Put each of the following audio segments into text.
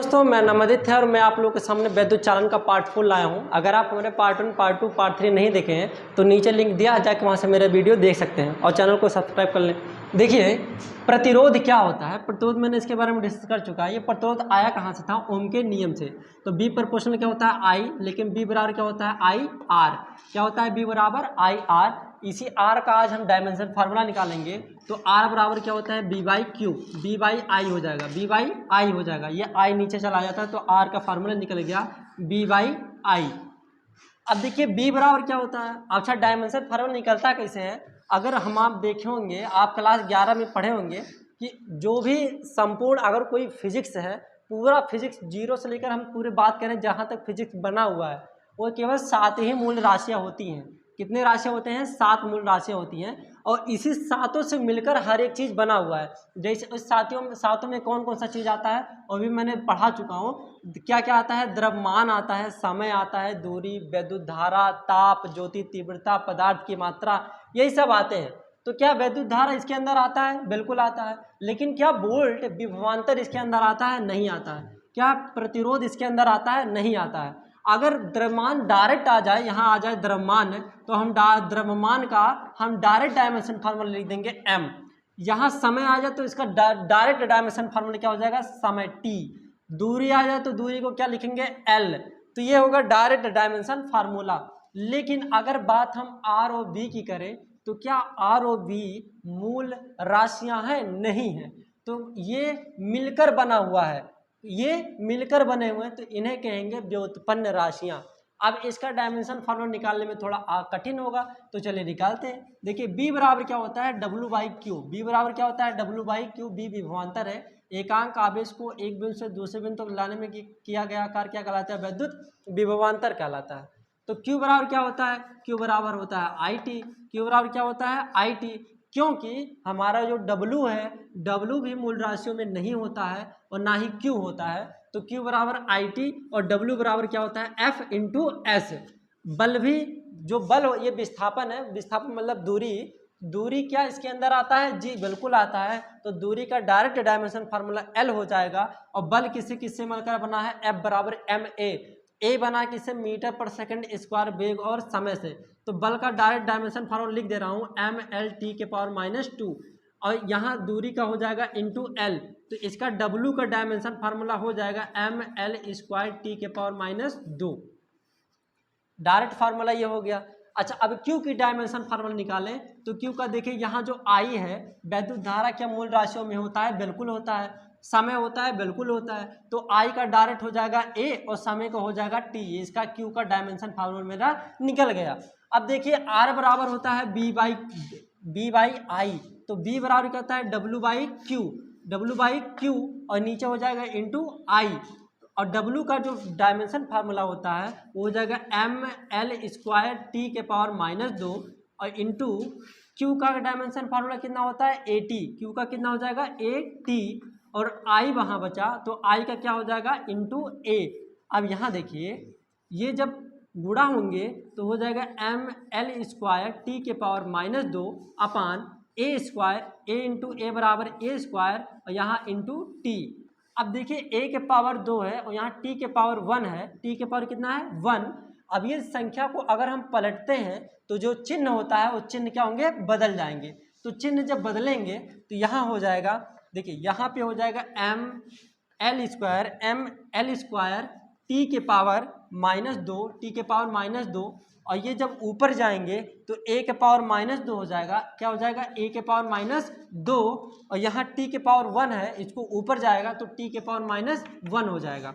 दोस्तों, मैं नमदित है और मैं आप लोगों के सामने वैद्युत चालन का पार्ट 4 लाया हूं। अगर आप हमारे पार्ट 1, पार्ट 2, पार्ट 3 नहीं देखे हैं तो नीचे लिंक दिया, जाके वहां से मेरे वीडियो देख सकते हैं और चैनल को सब्सक्राइब कर लें। देखिए, प्रतिरोध क्या होता है। प्रतिरोध मैंने इसके बारे में डिस्कस कर चुका है। ये प्रतिरोध आया कहाँ से था? ओम के नियम से। तो बी प्रोपोर्शनल क्या होता है? आई, लेकिन बी बराबर क्या होता है? I R. क्या होता है? बी बराबर आई आर। इसी आर का आज हम डायमेंशन फार्मूला निकालेंगे। तो आर बराबर क्या होता है? B by Q. B by I हो जाएगा, बी बाई आई हो जाएगा। ये आई नीचे चला जाता है तो आर का फार्मूला निकल गया बी बाई आई। अब देखिए बी बराबर क्या होता है। अच्छा, डायमेंशन फार्मूला निकलता कैसे है? अगर हम आप देखे होंगे, आप क्लास 11 में पढ़े होंगे कि जो भी संपूर्ण अगर कोई फिजिक्स है, पूरा फिजिक्स जीरो से लेकर हम पूरे बात करें जहाँ तक फिजिक्स बना हुआ है, वो केवल 7 ही मूल राशियाँ होती हैं। कितने राशियाँ होते हैं? 7 मूल राशियाँ होती हैं। और इसी सातों से मिलकर हर एक चीज़ बना हुआ है। जैसे उस सातों में कौन कौन सा चीज़ आता है और भी मैंने पढ़ा चुका हूँ। क्या क्या आता है? द्रव्यमान आता है, समय आता है, दूरी, विद्युत धारा, ताप, ज्योति तीव्रता, पदार्थ की मात्रा, यही सब आते हैं। तो क्या विद्युत धारा इसके अंदर आता है? बिल्कुल आता है। लेकिन क्या वोल्ट विभवांतर इसके अंदर आता है? नहीं आता है। क्या प्रतिरोध इसके अंदर आता है? नहीं आता है। अगर द्रव्यमान डायरेक्ट आ जाए, यहाँ आ जाए द्रव्यमान, तो हम द्रव्यमान का हम डायरेक्ट डायमेंशन फार्मूला लिख देंगे m। यहाँ समय आ जाए तो इसका डायरेक्ट डायमेंशन फार्मूला क्या हो जाएगा? समय t। दूरी आ जाए तो दूरी को क्या लिखेंगे? l। तो ये होगा डायरेक्ट डायमेंशन फार्मूला। लेकिन अगर बात हम r और v की करें तो क्या r और v मूल राशियां हैं? नहीं है। तो ये मिलकर बना हुआ है, ये मिलकर बने हुए हैं, तो इन्हें कहेंगे व्युत्पन्न राशियां। अब इसका डायमेंशन फार्मूला निकालने में थोड़ा कठिन होगा, तो चलिए निकालते हैं। देखिए बी बराबर क्या होता है? W by Q. बी बराबर क्या होता है? W by Q. बी विभवांतर है। एकांक आवेश को एक बिंदु से दूसरे बिंदु तक लाने में किया गया कार्य क्या कहलाता है? विद्युत विभवांतर कहलाता है। तो क्यू बराबर क्या होता है? क्यू बराबर होता है आई टी। क्यू बराबर क्या होता है? I T. क्योंकि हमारा जो डब्लू है, डब्लू भी मूल राशियों में नहीं होता है और ना ही क्यू होता है। तो क्यू बराबर आई टी और डब्लू बराबर क्या होता है? F into S. बल भी, जो बल हो, ये विस्थापन है। विस्थापन मतलब दूरी। दूरी क्या इसके अंदर आता है? जी बिल्कुल आता है। तो दूरी का डायरेक्ट डायमेंशन फार्मूला एल हो जाएगा। और बल किससे किससे मिलकर बना है? एफ बराबर एम ए बना किससे? मीटर पर सेकंड स्क्वायर वेग और समय से। तो बल का डायरेक्ट डायमेंशन फार्मूला लिख दे रहा हूँ, एम एल टी के पावर -2। और यहाँ दूरी का हो जाएगा इंटू एल। तो इसका डब्लू का डायमेंशन फार्मूला हो जाएगा एम एल स्क्वायर टी के पावर -2। डायरेक्ट फार्मूला ये हो गया। अच्छा, अब क्यू की डायमेंशन फार्मूला निकालें तो क्यू का देखिए, यहाँ जो आई है, वैद्युत धारा क्या मूल राशियों में होता है? बिल्कुल होता है। समय होता है? बिल्कुल होता है। तो आई का डायरेक्ट हो जाएगा ए और समय का हो जाएगा टी। इसका क्यू का डायमेंशन फार्मूला मेरा निकल गया। अब देखिए आर बराबर होता है बी बाई आई। तो बी बराबर क्या होता है? डब्ल्यू बाई क्यू और नीचे हो जाएगा इंटू आई। और डब्ल्यू का जो डायमेंशन फार्मूला होता है वो हो जाएगा एम एल स्क्वायर टी के पावर -2 और इंटू क्यू का डायमेंशन फार्मूला कितना होता है? A T. क्यू का कितना हो जाएगा? A T. और आई वहाँ बचा तो आई का क्या हो जाएगा? इंटू ए। अब यहाँ देखिए, ये जब गुणा होंगे तो हो जाएगा एम एल स्क्वायर टी के पावर -2 अपान ए स्क्वायर। ए इंटू ए बराबर ए स्क्वायर और यहाँ इंटू टी। अब देखिए ए के पावर 2 है और यहाँ टी के पावर 1 है। टी के पावर कितना है? 1। अब ये संख्या को अगर हम पलटते हैं तो जो चिन्ह होता है वो चिन्ह क्या होंगे? बदल जाएंगे। तो चिन्ह जब बदलेंगे तो यहाँ हो जाएगा, देखिए यहाँ पे हो जाएगा एम एल स्क्वायर टी के पावर -2, टी के पावर -2। और ये जब ऊपर जाएंगे तो ए के पावर -2 हो जाएगा। क्या हो जाएगा? ए के पावर -2 और यहाँ टी के पावर 1 है, इसको ऊपर जाएगा तो टी के पावर -1 हो जाएगा।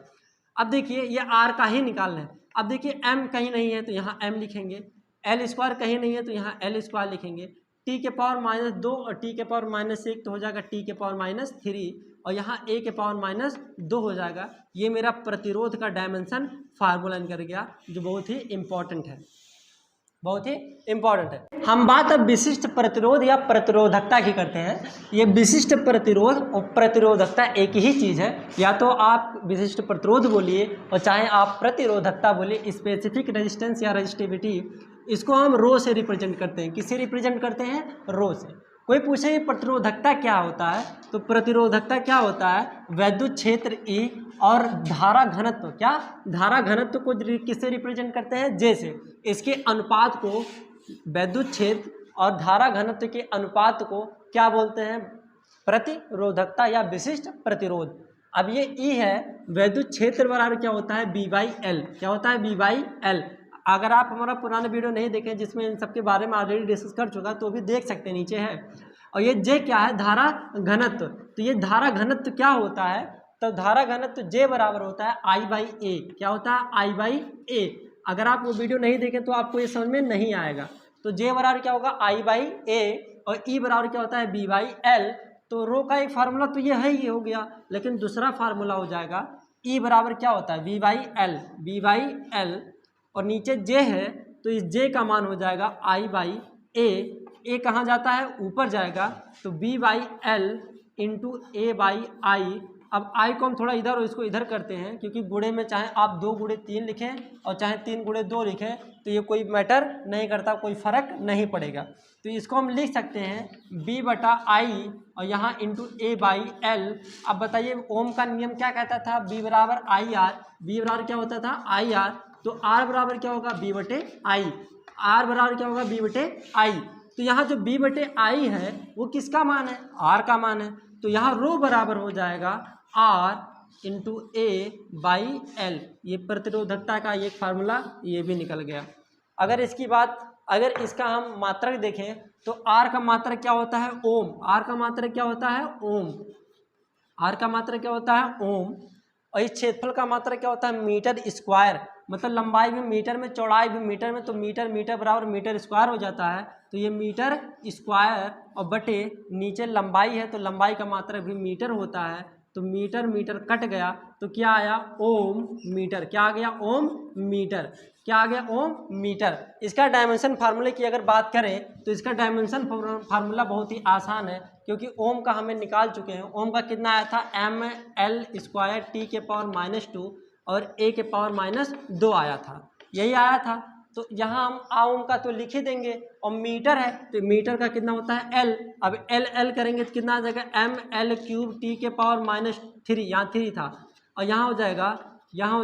अब देखिए ये आर का ही निकालना है। अब देखिए एम कहीं नहीं है तो यहाँ एम लिखेंगे, एल स्क्वायर कहीं नहीं है तो यहाँ एल स्क्वायर लिखेंगे। टी के पावर -2 और टी के पावर -1 तो हो जाएगा टी के पावर -3 और यहाँ ए के पावर -2 हो जाएगा। ये मेरा प्रतिरोध का डायमेंशन फार्मूला निकल गया, जो बहुत ही इम्पोर्टेंट है, बहुत ही इम्पोर्टेंट है। हम बात अब विशिष्ट प्रतिरोध या प्रतिरोधकता की करते हैं। ये विशिष्ट प्रतिरोध और प्रतिरोधकता एक ही चीज़ है। या तो आप विशिष्ट प्रतिरोध बोलिए और चाहे आप प्रतिरोधकता बोलिए। स्पेसिफिक रेजिस्टेंस या रेजिस्टिविटी, इसको हम रो से रिप्रेजेंट करते हैं। किससे रिप्रेजेंट करते हैं? रो से। कोई पूछे ये प्रतिरोधकता क्या होता है, तो प्रतिरोधकता क्या होता है, वैद्युत क्षेत्र E और धारा घनत्व, क्या धारा घनत्व को किससे रिप्रेजेंट करते हैं, J से। इसके अनुपात को, वैद्युत क्षेत्र और धारा घनत्व के अनुपात को क्या बोलते हैं, प्रतिरोधकता या विशिष्ट प्रतिरोध। अब ये E है, वैद्युत क्षेत्र बराबर क्या होता है, B/L, क्या होता है, B/L। अगर आप हमारा पुराना वीडियो नहीं देखें जिसमें इन सब के बारे में ऑलरेडी डिस्कस कर चुका, तो भी देख सकते हैं, नीचे है। और ये J क्या है, धारा घनत्व। तो ये धारा घनत्व क्या होता है, तो धारा घनत्व J बराबर होता है I/A, क्या होता है, I/A। अगर आप वो वीडियो नहीं देखें तो आपको ये समझ में नहीं आएगा। तो J बराबर क्या होगा, I/A, और E बराबर क्या होता है, B/L। तो रो का एक फार्मूला तो ये है, ये हो गया, लेकिन दूसरा फार्मूला हो जाएगा E बराबर क्या होता है, V/L, B/L, और नीचे J है तो इस J का मान हो जाएगा I/A। A कहाँ जाता है, ऊपर जाएगा, तो B/L इंटू A/I। अब I को हम थोड़ा इधर और इसको इधर करते हैं, क्योंकि गुणे में चाहे आप 2×3 लिखें और चाहे 3×2 लिखें तो ये कोई मैटर नहीं करता, कोई फर्क नहीं पड़ेगा। तो इसको हम लिख सकते हैं B/I और यहाँ इंटू A/L। अब बताइए ओम का नियम क्या कहता था, B बराबर IR, B बराबर क्या होता था, IR। तो R बराबर क्या होगा, B/I, R बराबर क्या होगा, B/I। तो यहाँ जो B/I है वो किसका मान है, R का मान है। तो यहाँ रो बराबर हो जाएगा R इंटू A/L। ये प्रतिरोधकता का एक फार्मूला ये भी निकल गया। अगर इसका हम मात्रक देखें तो R का मात्रक क्या होता है, ओम। R का मात्रक क्या होता है, ओम। R का मात्रक क्या होता है, ओम। और इस क्षेत्रफल का मात्रक क्या होता है, मीटर स्क्वायर। मतलब लंबाई भी मीटर में, चौड़ाई भी मीटर में, तो मीटर बराबर मीटर स्क्वायर हो जाता है। तो ये मीटर स्क्वायर और बटे नीचे लंबाई है, तो लंबाई का मात्रक भी मीटर होता है। तो मीटर कट गया तो क्या आया, ओम मीटर। क्या आ गया, ओम मीटर। क्या आ गया, ओम मीटर। इसका डायमेंशन फार्मूले की अगर बात करें तो इसका डायमेंशन फार्मूला बहुत ही आसान है, क्योंकि ओम का हमें निकाल चुके हैं। ओम का कितना आया था, ml² T⁻² और A⁻2 आया था, यही आया था। तो यहाँ हम ओम का तो लिख ही देंगे, और मीटर है तो मीटर का कितना होता है, L। अब L करेंगे तो कितना आ जाएगा, ml³ T⁻3, यहाँ 3 था, और यहाँ हो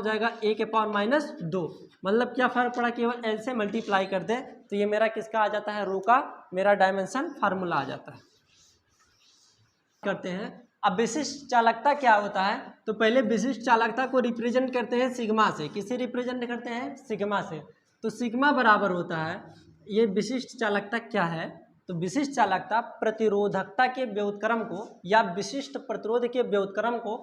जाएगा A⁻2। मतलब क्या फ़र्क पड़ा, केवल L से मल्टीप्लाई कर दे तो ये मेरा किसका आ जाता है, रो का मेरा डायमेंशन फार्मूला आ जाता है। करते हैं अब विशिष्ट चालकता क्या होता है, तो पहले विशिष्ट चालकता को रिप्रेजेंट करते हैं सिग्मा से। किससे रिप्रेजेंट करते हैं, सिग्मा से। तो सिग्मा बराबर होता है, ये विशिष्ट चालकता क्या है, तो विशिष्ट चालकता प्रतिरोधकता के व्युत्क्रम को या विशिष्ट प्रतिरोध के व्युत्क्रम को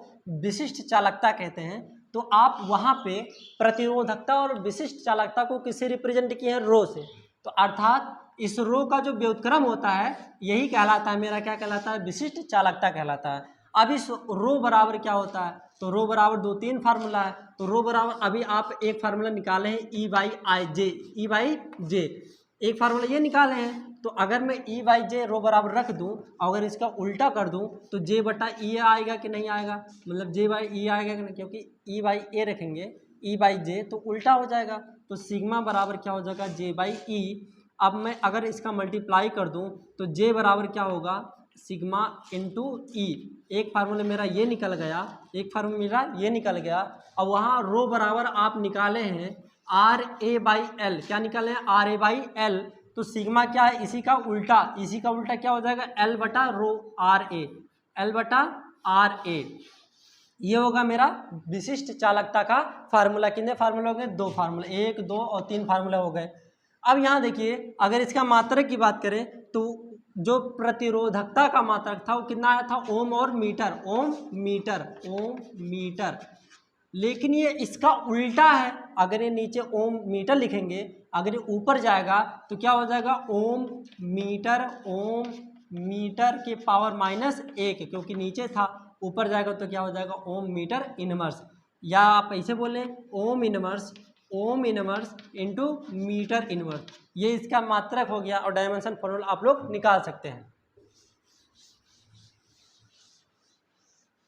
विशिष्ट चालकता कहते हैं। तो आप वहाँ पे प्रतिरोधकता और विशिष्ट चालकता को किससे रिप्रेजेंट किए हैं, रो से। तो अर्थात इस रो का जो व्युत्क्रम होता है यही कहलाता है मेरा, क्या कहलाता है, विशिष्ट चालकता कहलाता है। अब इस रो बराबर क्या होता है, तो रो बराबर 2-3 फार्मूला है। तो रो बराबर अभी आप एक फार्मूला निकाले हैं E/J, एक फार्मूला ये निकाले हैं। तो अगर मैं E/J रो बराबर रख दूं, अगर इसका उल्टा कर दूं तो J/E आएगा कि नहीं आएगा, मतलब J/E आएगा कि नहीं, क्योंकि E/A रखेंगे E/J तो उल्टा हो जाएगा। तो सिग्मा बराबर क्या हो जाएगा, J/E। अब मैं अगर इसका मल्टीप्लाई कर दूं तो J बराबर क्या होगा, सिग्मा इंटू E। एक फार्मूला मेरा ये निकल गया, एक फार्मूला मेरा ये निकल गया। और वहाँ रो बराबर आप निकाले हैं RA/L, क्या निकाले हैं, RA/L। तो सिग्मा क्या है, इसी का उल्टा क्या हो जाएगा, L/ρRA, L/RA। ये होगा मेरा विशिष्ट चालकता का फार्मूला। कितने फार्मूला हो गए, 2 फार्मूला, 1, 2 और 3 फार्मूला हो गए। अब यहाँ देखिए अगर इसका मात्रक की बात करें तो जो प्रतिरोधकता का मात्रक था वो कितना आया था, ओम और मीटर, ओम मीटर। लेकिन ये इसका उल्टा है। अगर ये नीचे ओम मीटर लिखेंगे, अगर ये ऊपर जाएगा तो क्या हो जाएगा, ओम मीटर के पावर -1, क्योंकि नीचे था, ऊपर जाएगा तो क्या हो जाएगा, ओम मीटर इनवर्स। या आप ऐसे बोलें ohm inverse into metre inverse. ये इसका मात्रक हो गया और डायमेंशन फॉर्मूला आप लोग निकाल सकते हैं।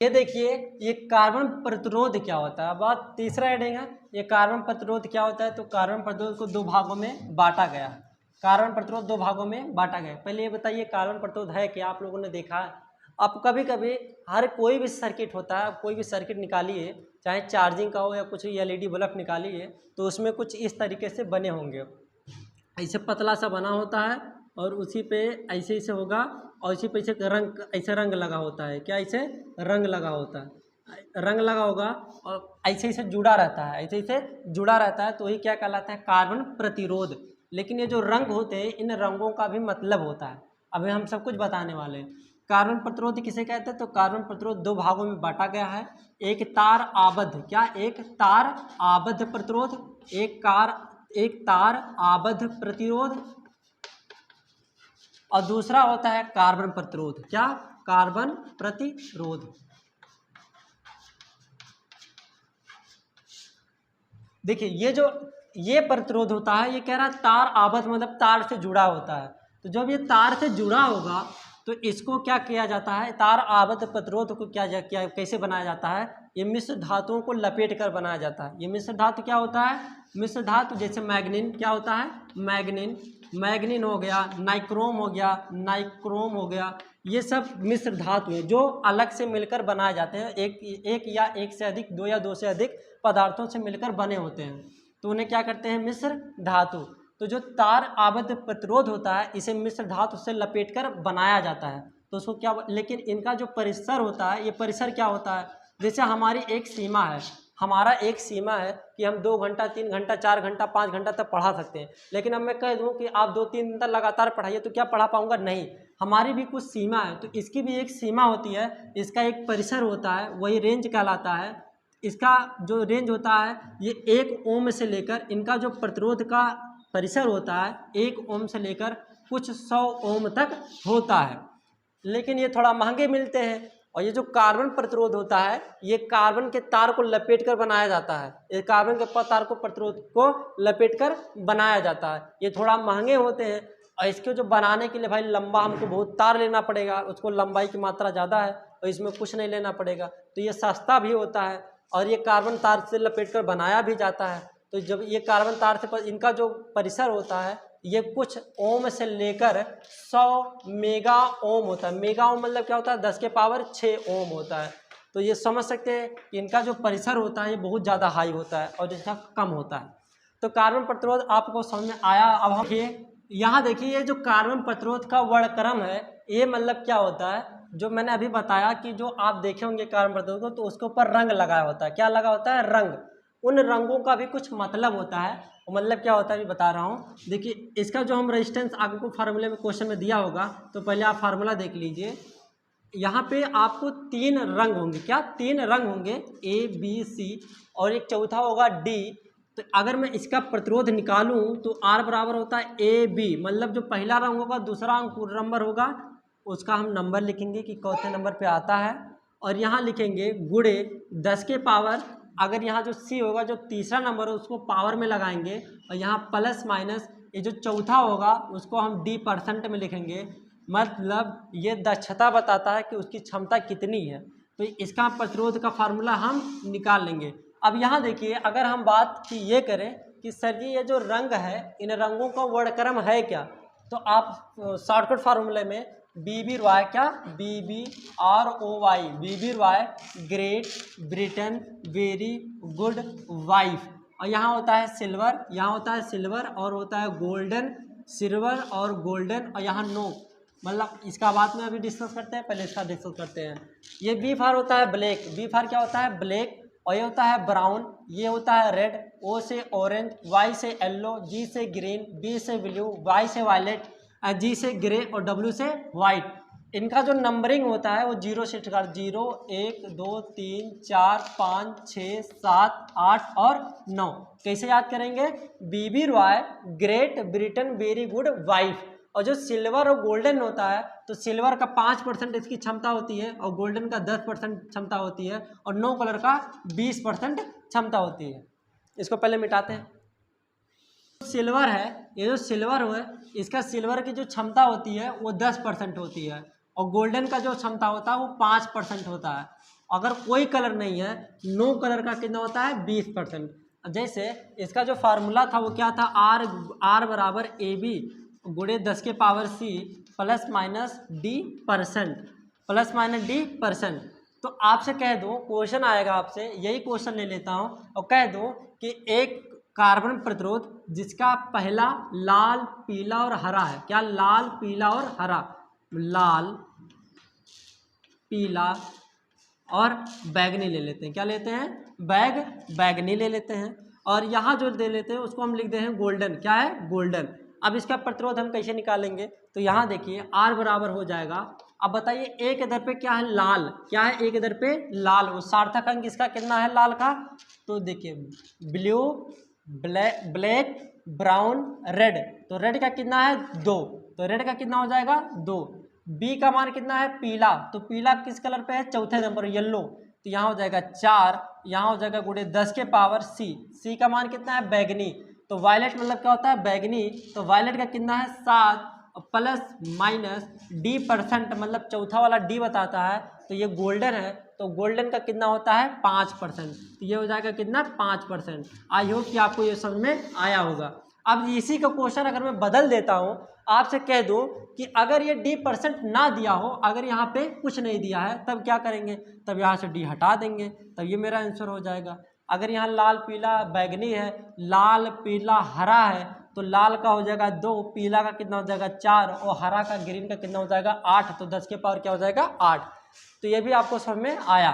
ये देखिए ये कार्बन प्रतिरोध क्या होता है। अब तीसरा हेडिंग है, ये कार्बन प्रतिरोध क्या होता है। तो कार्बन प्रतिरोध को 2 भागों में बांटा गया है। कार्बन प्रतिरोध दो भागों में बांटा गया। पहले ये बताइए कार्बन प्रतिरोध है क्या, आप लोगों ने देखा है? आप कभी कभी हर कोई भी सर्किट होता है, कोई भी सर्किट निकालिए, चाहे चार्जिंग का हो या कुछ एलईडी बल्ब निकालिए, तो उसमें कुछ इस तरीके से बने होंगे। ऐसे पतला सा बना होता है और उसी पे ऐसे ऐसे होगा और इसी पे ऐसे रंग लगा होता है। क्या ऐसे रंग लगा होता है, रंग लगा होगा और ऐसे ऐसे जुड़ा रहता है, ऐसे ऐसे जुड़ा रहता है, तो वही क्या कहलाता है, कार्बन प्रतिरोध। लेकिन ये जो रंग होते हैं, इन रंगों का भी मतलब होता है। अभी हम सब कुछ बताने वाले हैं। कार्बन प्रतिरोध किसे कहते हैं? तो कार्बन प्रतिरोध दो भागों में बांटा गया है। एक तार आबद्ध, क्या, एक तार आबद्ध प्रतिरोध, एक तार आबद्ध प्रतिरोध, और दूसरा होता है कार्बन प्रतिरोध। क्या? कार्बन प्रतिरोध। देखिए ये प्रतिरोध होता है, ये कह रहा है तार आबद्ध मतलब तार से जुड़ा होता है। तो जब ये तार से जुड़ा होगा तो इसको क्या किया जाता है, तार आबद्ध प्रतिरोध को क्या कैसे बनाया जाता है? ये मिश्र धातुओं को लपेट कर बनाया जाता है। ये मिश्र धातु क्या होता है? मिश्र धातु जैसे मैग्नीन, क्या होता है? मैग्नीन हो गया, नाइक्रोम हो गया, नाइक्रोम हो गया, ये सब मिश्र धातु हैं जो अलग से मिलकर बनाए जाते हैं। एक या एक से अधिक, दो या दो से अधिक पदार्थों से मिलकर बने होते हैं, तो उन्हें क्या करते हैं? मिश्र धातु। तो जो तार आबद्ध प्रतिरोध होता है, इसे मिश्र धातु से लपेटकर बनाया जाता है। तो उसको क्या, लेकिन इनका जो परिसर होता है, ये परिसर क्या होता है? जैसे हमारी एक सीमा है, हमारा एक सीमा है कि हम 2 घंटा, 3 घंटा, 4 घंटा, 5 घंटा तक पढ़ा सकते हैं। लेकिन अब मैं कह दूं कि आप 2-3 दिन तक लगातार पढ़ाइए, तो क्या पढ़ा पाऊंगा? नहीं। हमारी भी कुछ सीमा है, तो इसकी भी एक सीमा होती है, इसका एक परिसर होता है, वही रेंज कहलाता है। इसका जो रेंज होता है, ये 1 ओम से लेकर, इनका जो प्रतिरोध का परिसर होता है 1 ओम से लेकर कुछ 100 ओम तक होता है। लेकिन ये थोड़ा महंगे मिलते हैं। और ये जो कार्बन प्रतिरोध होता है, ये कार्बन के तार को लपेट कर बनाया जाता है। ये कार्बन के तार को प्रतिरोध को लपेट कर बनाया जाता है। ये थोड़ा महंगे होते हैं और इसके जो बनाने के लिए भाई लंबा हमको बहुत तार लेना पड़ेगा, उसको लंबाई की मात्रा ज़्यादा है और इसमें कुछ नहीं लेना पड़ेगा, तो ये सस्ता भी होता है और ये कार्बन तार से लपेट कर बनाया भी जाता है। तो जब ये कार्बन तार से इनका जो परिसर होता है, ये कुछ ओम से लेकर 100 मेगा ओम होता है। मेगा ओम मतलब क्या होता है? 10 के पावर 6 ओम होता है। तो ये समझ सकते हैं कि इनका जो परिसर होता है ये बहुत ज़्यादा हाई होता है और जिसका कम होता है। तो कार्बन प्रतिरोध आपको समझ में आया। अब हम यहाँ देखिए, ये जो कार्बन प्रतिरोध का वर्णक्रम है, ये मतलब क्या होता है? जो मैंने अभी बताया कि जो आप देखे होंगे कार्बन प्रतिरोध को, तो उसके ऊपर रंग लगाया होता है। क्या लगा होता है? रंग। उन रंगों का भी कुछ मतलब होता है। मतलब क्या होता है भी बता रहा हूँ। देखिए, इसका जो हम रेजिस्टेंस आपको फार्मूले में क्वेश्चन में दिया होगा, तो पहले आप फार्मूला देख लीजिए। यहाँ पे आपको 3 रंग होंगे। क्या? 3 रंग होंगे, A, B, C, और एक चौथा होगा D। तो अगर मैं इसका प्रतिरोध निकालूं तो R बराबर होता है AB, मतलब जो पहला रंग होगा, दूसरा अंक नंबर होगा, उसका हम नंबर लिखेंगे कि चौथे नंबर पे आता है, और यहाँ लिखेंगे गुणे 10 के पावर, अगर यहाँ जो C होगा, जो तीसरा नंबर है, उसको पावर में लगाएंगे, और यहाँ प्लस माइनस, ये जो चौथा होगा उसको हम D% में लिखेंगे। मतलब ये दक्षता बताता है कि उसकी क्षमता कितनी है। तो इसका प्रतिरोध का फार्मूला हम निकाल लेंगे। अब यहाँ देखिए, अगर हम बात की ये करें कि सर जी ये जो रंग है, इन रंगों का वर्णक्रम है क्या, तो आप शॉर्टकट फार्मूले में BB रॉय, क्या BBROY, BB Roy great Britain very good wife. और यहाँ होता है सिल्वर, यहाँ होता है सिल्वर, और होता है गोल्डन, सिल्वर और गोल्डन, और यहाँ नो, मतलब इसका बाद में अभी डिस्कस करते हैं, पहले इसका डिस्कस करते हैं। ये B फॉर होता है ब्लैक, B फॉर क्या होता है? ब्लैक। और ये होता है ब्राउन, ये होता है रेड, O से ऑरेंज, Y से येलो, G से ग्रीन, B से ब्लू, Y से वायलेट, G से ग्रे, और W से वाइट। इनका जो नंबरिंग होता है वो 0 से स्टार्ट, 0, 1, 2, 3, 4, 5, 6, 7, 8 और 9। कैसे याद करेंगे? BB Roy great Britain very good wife. और जो सिल्वर और गोल्डन होता है, तो सिल्वर का 5% इसकी क्षमता होती है, और गोल्डन का 10% क्षमता होती है, और 9 कलर का 20% क्षमता होती है। इसको पहले मिटाते हैं। सिल्वर है, ये जो सिल्वर है, इसका सिल्वर की जो क्षमता होती है वो 10% होती है, और गोल्डन का जो क्षमता होता है वो 5% होता है। अगर कोई कलर नहीं है, 9 कलर का कितना होता है? 20%। जैसे इसका जो फार्मूला था वो क्या था? R बराबर AB, गुणे 10 के power c plus minus d percent, plus minus d percent. तो आपसे कह दूँ, क्वेश्चन आएगा आपसे, यही क्वेश्चन ले लेता हूँ और कह दूँ कि एक कार्बन प्रतिरोध जिसका पहला लाल, पीला और हरा है, क्या लाल, पीला और हरा, लाल, पीला और बैगनी ले लेते हैं, क्या लेते हैं, बैगनी ले लेते हैं। और यहाँ जो दे लेते हैं उसको हम लिख दे हैं गोल्डन, क्या है, गोल्डन। अब इसका प्रतिरोध हम कैसे निकालेंगे, तो यहाँ देखिए R बराबर हो जाएगा, अब बताइए ए के दर पे क्या है, लाल, क्या है, ए के दर पे लाल, वो सार्थक अंक इसका कितना है लाल का, तो देखिए ब्लू, ब्लैक, ब्राउन, रेड, तो रेड का कितना है 2, तो रेड का कितना हो जाएगा 2। बी का मान कितना है, पीला, तो पीला किस कलर पे है, चौथे नंबर येलो, तो यहाँ हो जाएगा 4, यहाँ हो जाएगा गुणे 10 के पावर सी का मान कितना है, बैगनी, तो वायलेट मतलब क्या होता है, बैगनी, तो वायलेट का कितना है 7 प्लस माइनस डी परसेंट, मतलब चौथा वाला डी बताता है, तो ये गोल्डन है, तो गोल्डन का कितना होता है 5%, तो ये हो जाएगा कितना 5%। आई होप कि आपको ये समझ में आया होगा। अब इसी का क्वेश्चन अगर मैं बदल देता हूँ, आपसे कह दूँ कि अगर ये डी परसेंट ना दिया हो, अगर यहाँ पे कुछ नहीं दिया है, तब क्या करेंगे, तब यहाँ से डी हटा देंगे, तब ये मेरा आंसर हो जाएगा। अगर यहाँ लाल, पीला, बैगनी है, लाल, पीला, हरा है, तो लाल का हो जाएगा 2, पीला का कितना हो जाएगा 4 और हरा का, ग्रीन का कितना हो जाएगा 8, तो 10 के पावर क्या हो जाएगा 8। तो ये भी आपको समझ में आया।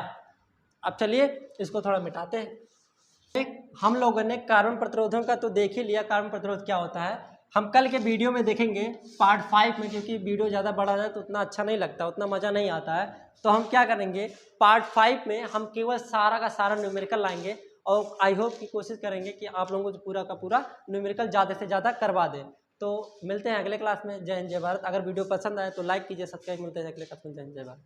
अब चलिए इसको थोड़ा मिटाते हैं। हम लोगों ने कार्बन प्रतिरोधों का तो देख ही लिया, कार्बन प्रतिरोध क्या होता है। हम कल के वीडियो में देखेंगे पार्ट 5 में, क्योंकि वीडियो ज़्यादा बड़ा है तो उतना अच्छा नहीं लगता, उतना मज़ा नहीं आता है। तो हम क्या करेंगे, पार्ट 5 में हम केवल सारा का सारा न्यूमेरिकल लाएंगे और आई होप की कोशिश करेंगे कि आप लोगों को पूरा का पूरा न्यूमेरिकल ज़्यादा से ज़्यादा करवा दें। तो मिलते हैं अगले क्लास में। जय हिंद, जय भारत। अगर वीडियो पसंद आए तो लाइक कीजिए, सब्सक्राइब। मिलते हैं अगले क्लास में। जय हिंद, जय भारत।